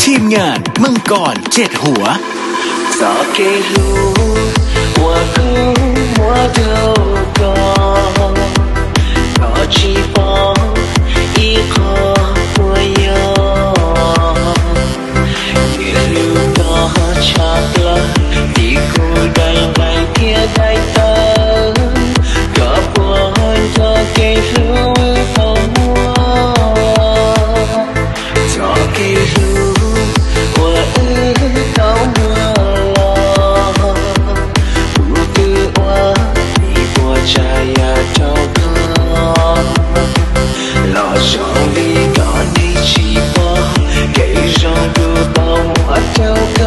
ทีมงานมังกร7หัว早给路，我哭我都懂，我期望以后我有，一路到茶了，地苦带来天带灯，可不早给路帮我，早给路，我到我。家呀，找个老兄弟跟你起跑，给上路到我头高，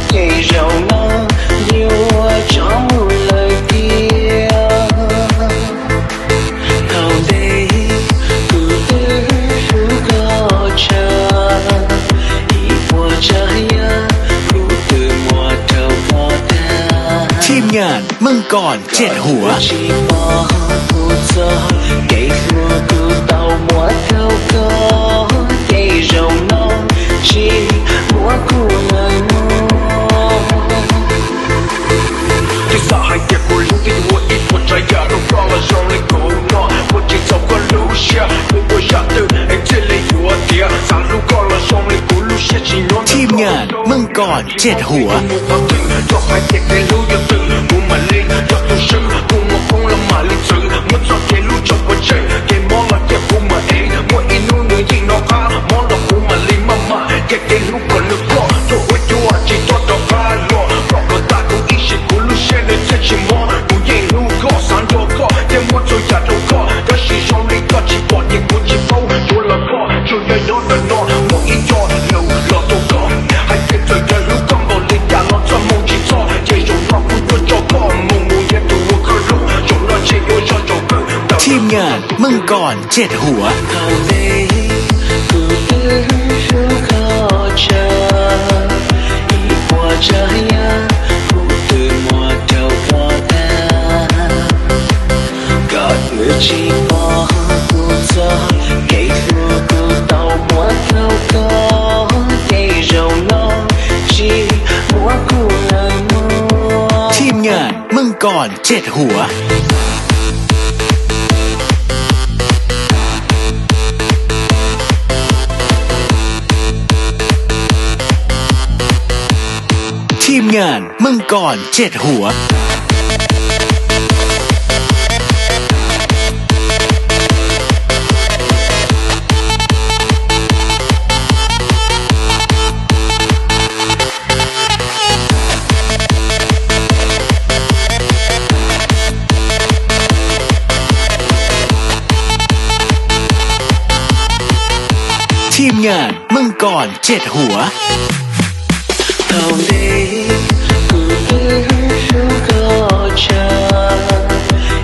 给上那有我找不来的，好累，不得不高唱，一波家呀，不得我头高的。ทีมงานมังกร7หัวทีมงานมังกร7หัวทีมงานมังกร7หัวทีมงานมังกร7หัวที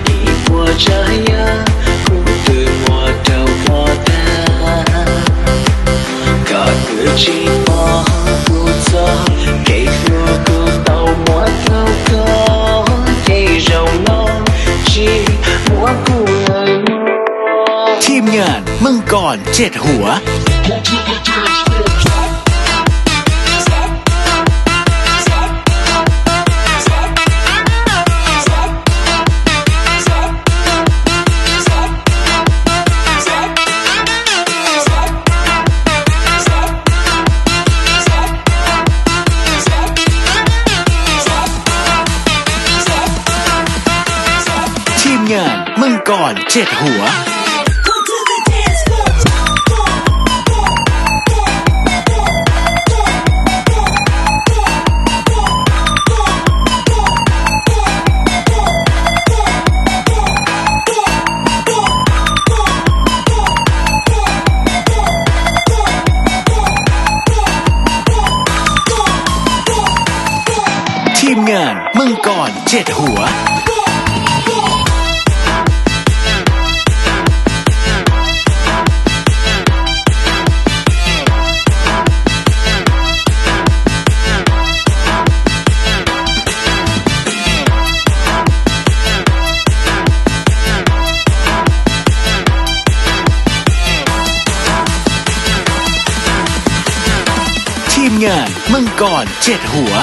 มงานมังกร7หัวทีมงานมังกร7หัวทีมงานมังกร7หัวทีมงานมังกร7หัวทีมงานมังกร7หัว ทีมงานมังกรเจ็ดหัว